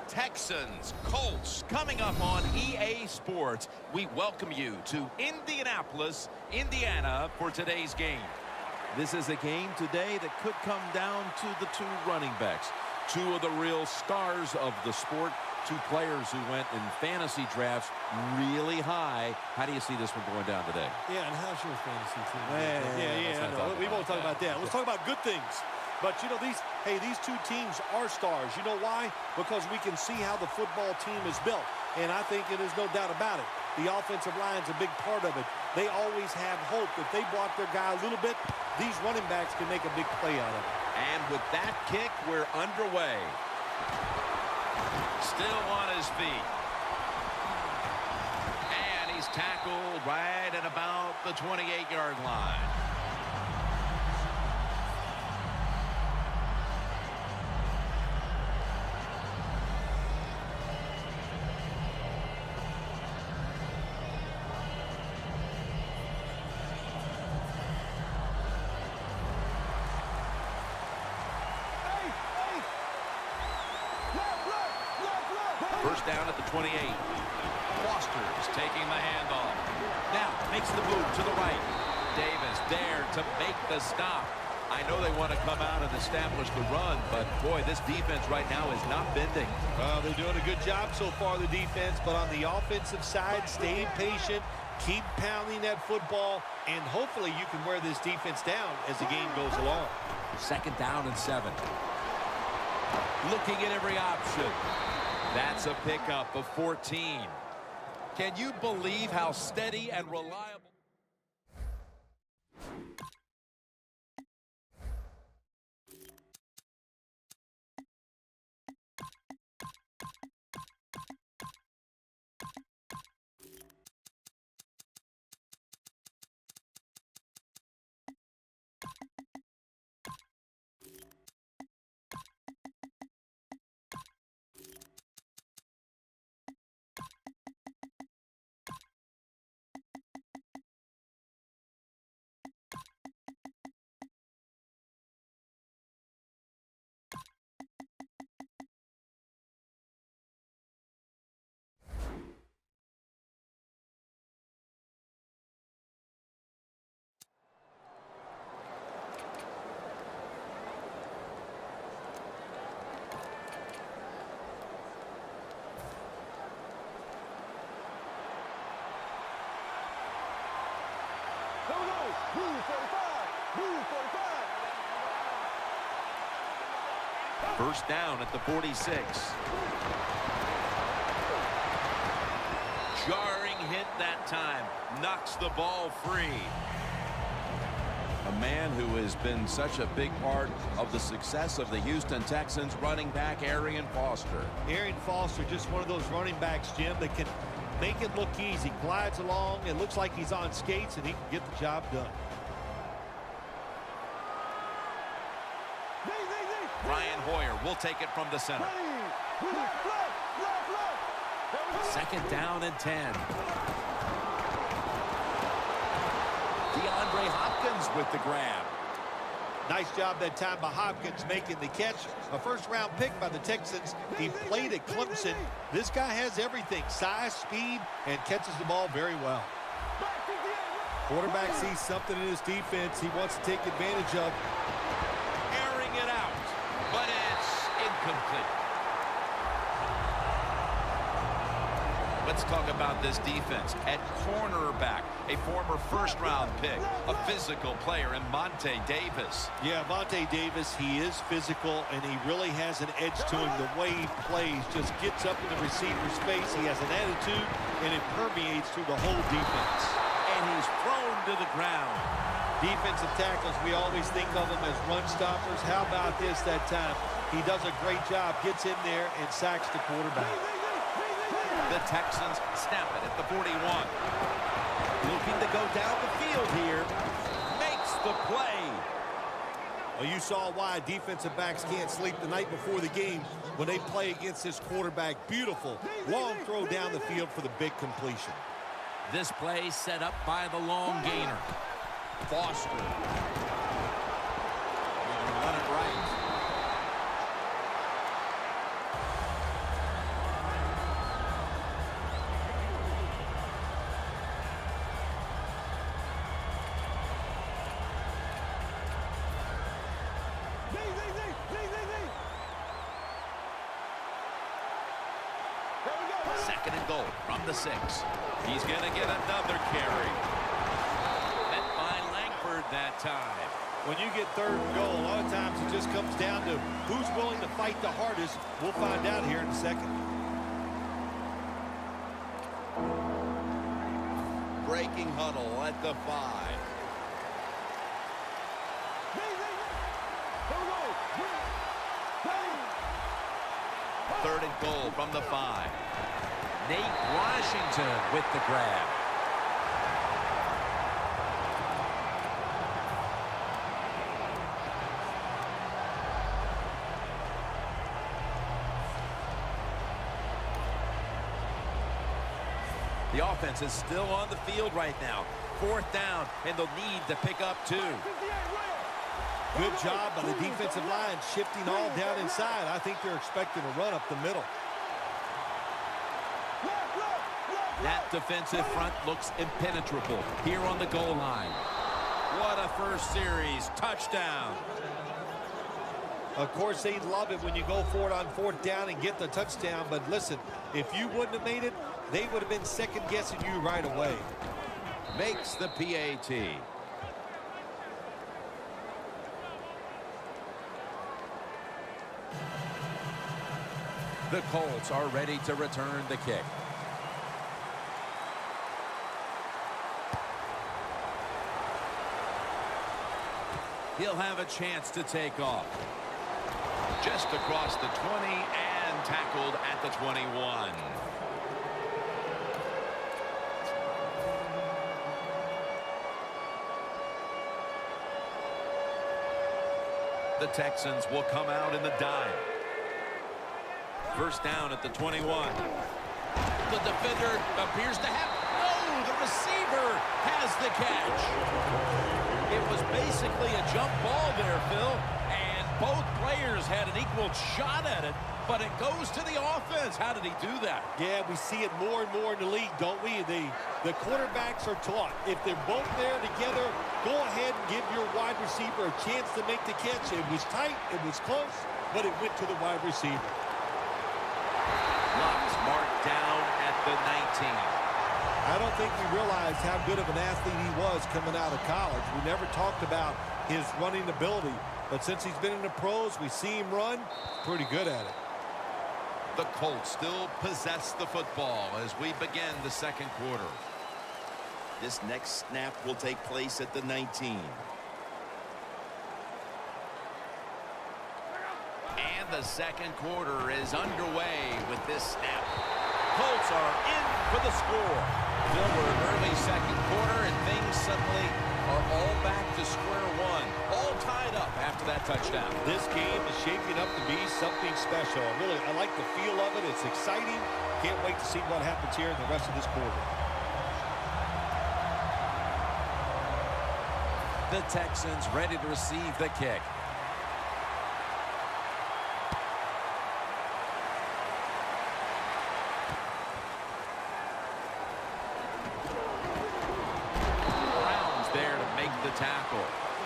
Texans, Colts, coming up on EA Sports. We welcome you to Indianapolis, Indiana for today's game. This is a game today that could come down to the two running backs. Two of the real stars of the sport. Two players who went in fantasy drafts really high. How do you see this one going down today? Yeah, and how's your fantasy team? No, we won't talk about that. Let's talk about good things. But, you know, these two teams are stars. You know why? Because we can see how the football team is built. And I think there's no doubt about it. The offensive line's a big part of it. They always have hope. If they block their guy a little bit, these running backs can make a big play out of it. And with that kick, we're underway. Still on his feet. And he's tackled right at about the 28-yard line. First down at the 28. Foster's taking the handoff. Now makes the move to the right. Davis there to make the stop. I know they want to come out and establish the run, but boy, this defense right now is not bending. They're doing a good job so far, the defense, but on the offensive side, stay patient, keep pounding that football, and hopefully you can wear this defense down as the game goes along. Second down and 7. Looking at every option. That's a pickup of 14. Can you believe how steady and reliable? First down at the 46. Jarring hit that time. Knocks the ball free. A man who has been such a big part of the success of the Houston Texans, running back Arian Foster. Arian Foster, just one of those running backs, Jim, that can make it look easy. Glides along. It looks like he's on skates, and he can get the job done. Brian Hoyer will take it from the center. Second down and 10. DeAndre Hopkins with the grab. Nice job that time by Hopkins making the catch. A first-round pick by the Texans. He played at Clemson. This guy has everything. Size, speed, and catches the ball very well. Quarterback sees something in his defense he wants to take advantage of. Airing it out. But it's incomplete. Let's talk about this defense. At cornerback, a former first-round pick, a physical player in Monte Davis. Yeah, Monte Davis, he is physical, and he really has an edge to him. The way he plays, just gets up in the receiver's face. He has an attitude, and it permeates through the whole defense. And he's thrown to the ground. Defensive tackles, we always think of them as run stoppers. How about this that time? He does a great job, gets in there, and sacks the quarterback. The Texans snap it at the 41. Looking to go down the field here. Makes the play. Well, you saw why defensive backs can't sleep the night before the game when they play against this quarterback. Beautiful. Long throw down the field for the big completion. This play set up by the long gainer. Foster. Run it right. Second and goal from the 6. He's going to get another carry. Met by Langford that time. When you get third and goal, a lot of times it just comes down to who's willing to fight the hardest. We'll find out here in a second. Breaking huddle at the 5. Third and goal from the 5. Nate Washington with the grab. The offense is still on the field right now. 4th down, and they'll need to pick up 2. Good job by the defensive line shifting all down inside. I think they're expecting a run up the middle. That defensive front looks impenetrable here on the goal line. What a first series. Touchdown. Of course, they love it when you go for it on 4th down and get the touchdown. But listen, if you wouldn't have made it, they would have been second-guessing you right away. Makes the PAT. The Colts are ready to return the kick. He'll have a chance to take off. Just across the 20 and tackled at the 21. The Texans will come out in the dime. First down at the 21. The defender appears to have... Oh, the receiver has the catch. It was basically a jump ball there, Phil. And both players had an equal shot at it, but it goes to the offense. How did he do that? Yeah, we see it more and more in the league, don't we? The quarterbacks are taught. If they're both there together, go ahead and give your wide receiver a chance to make the catch. It was tight, it was close, but it went to the wide receiver. Lux marked down at the 19. I don't think we realized how good of an athlete he was coming out of college. We never talked about his running ability, but since he's been in the pros, we see him run, pretty good at it. The Colts still possess the football as we begin the second quarter. This next snap will take place at the 19. And the second quarter is underway with this snap. Colts are in for the score. Still, we're in early second quarter, and things suddenly are all back to square one. All tied up after that touchdown. This game is shaping up to be something special. Really, I like the feel of it. It's exciting. Can't wait to see what happens here in the rest of this quarter. The Texans ready to receive the kick. Brown's there to make the tackle.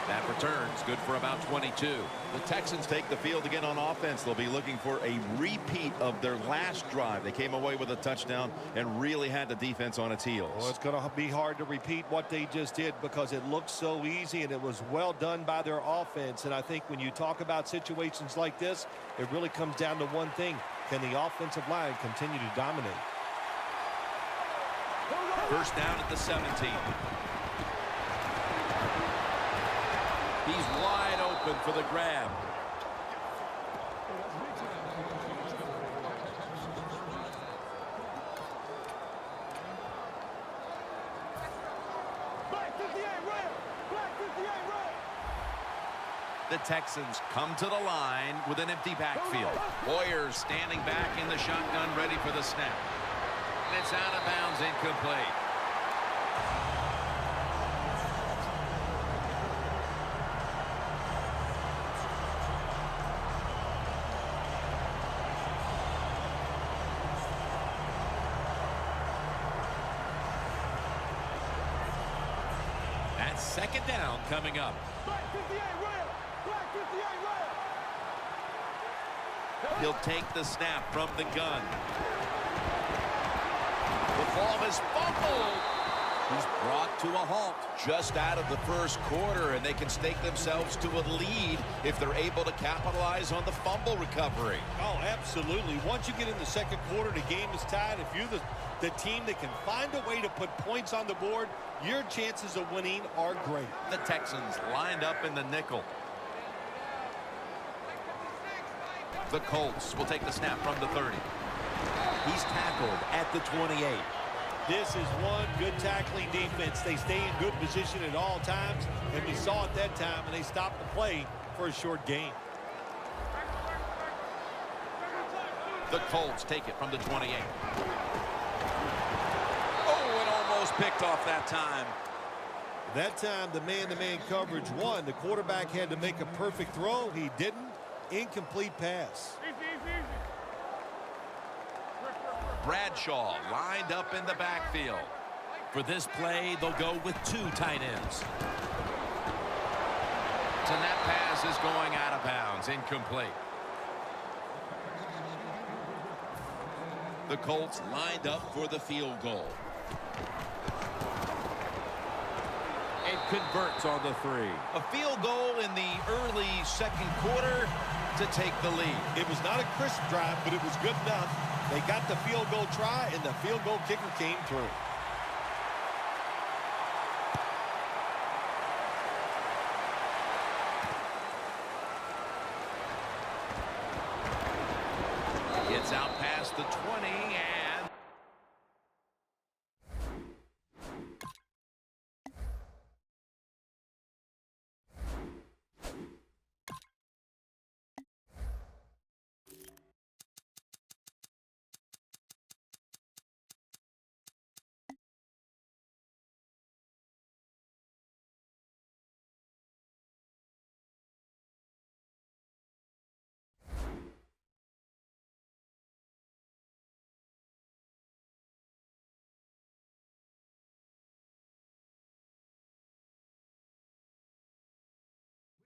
That return's good for about 22. The Texans take the field again on offense. They'll be looking for a repeat of their last drive. They came away with a touchdown and really had the defense on its heels. Well, it's going to be hard to repeat what they just did because it looked so easy and it was well done by their offense. And I think when you talk about situations like this, it really comes down to one thing. Can the offensive line continue to dominate? First down at the 17. He's wide open for the grab. The Texans come to the line with an empty backfield. Boyer standing back in the shotgun, ready for the snap. And it's out of bounds, incomplete. That's second down coming up. He'll take the snap from the gun. is fumbled. He's brought to a halt just out of the first quarter, and they can stake themselves to a lead if they're able to capitalize on the fumble recovery. Oh, absolutely. Once you get in the second quarter, the game is tied. If you're the team that can find a way to put points on the board, your chances of winning are great. The Texans lined up in the nickel. The Colts will take the snap from the 30. He's tackled at the 28. This is one good tackling defense. They stay in good position at all times, and we saw it that time, and they stopped the play for a short gain. The Colts take it from the 28. Oh, and almost picked off that time. That time, the man-to-man coverage won. The quarterback had to make a perfect throw. He didn't. Incomplete pass. Bradshaw lined up in the backfield. For this play, they'll go with 2 tight ends. And that pass is going out of bounds. Incomplete. The Colts lined up for the field goal. It converts on the 3. A field goal in the early second quarter to take the lead. It was not a crisp drive, but it was good enough. They got the field goal try, and the field goal kicker came through. It's out past the 20, and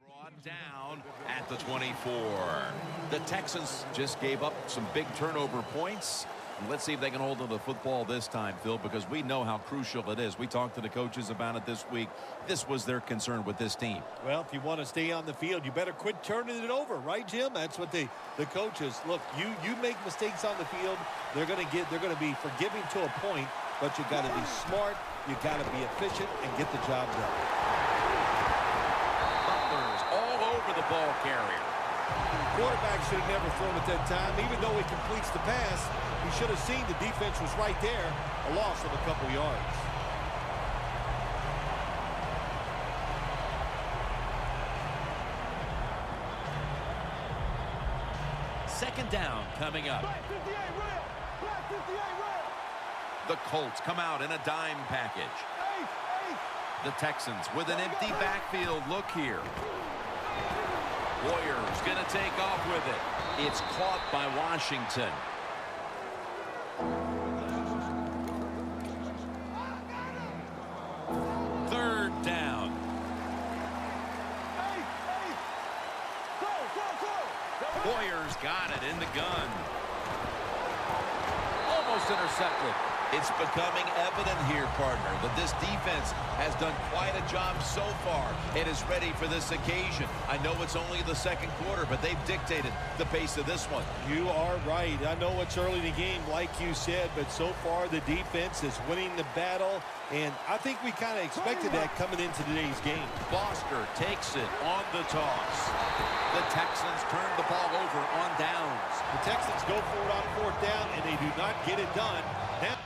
brought down at the 24. The Texans just gave up some big turnover points. Let's see if they can hold on to the football this time, Phil, because we know how crucial it is. We talked to the coaches about it this week. This was their concern with this team. Well, if you want to stay on the field, you better quit turning it over, right, Jim? That's what the coaches look. You make mistakes on the field, they're going to be forgiving to a point, but you got to be smart, you got to be efficient, and get the job done. Butler's all over the ball carrier. Quarterback should have never thrown at that time. Even though he completes the pass, he should have seen the defense was right there. A loss of a couple yards. Second down coming up. The Colts come out in a dime package. The Texans with an empty backfield look here. Warriors going to take off with it. It's caught by Washington. Third down. Warriors got it in the gun. Almost intercepted. It's becoming evident here, partner, that this defense has done quite a job so far and is ready for this occasion. I know it's only the second quarter, but they've dictated the pace of this one. You are right. I know it's early in the game, like you said, but so far the defense is winning the battle, and I think we kind of expected that coming into today's game. Foster takes it on the toss. The Texans turn the ball over on downs. The Texans go for it on 4th down, and they do not get it done. Now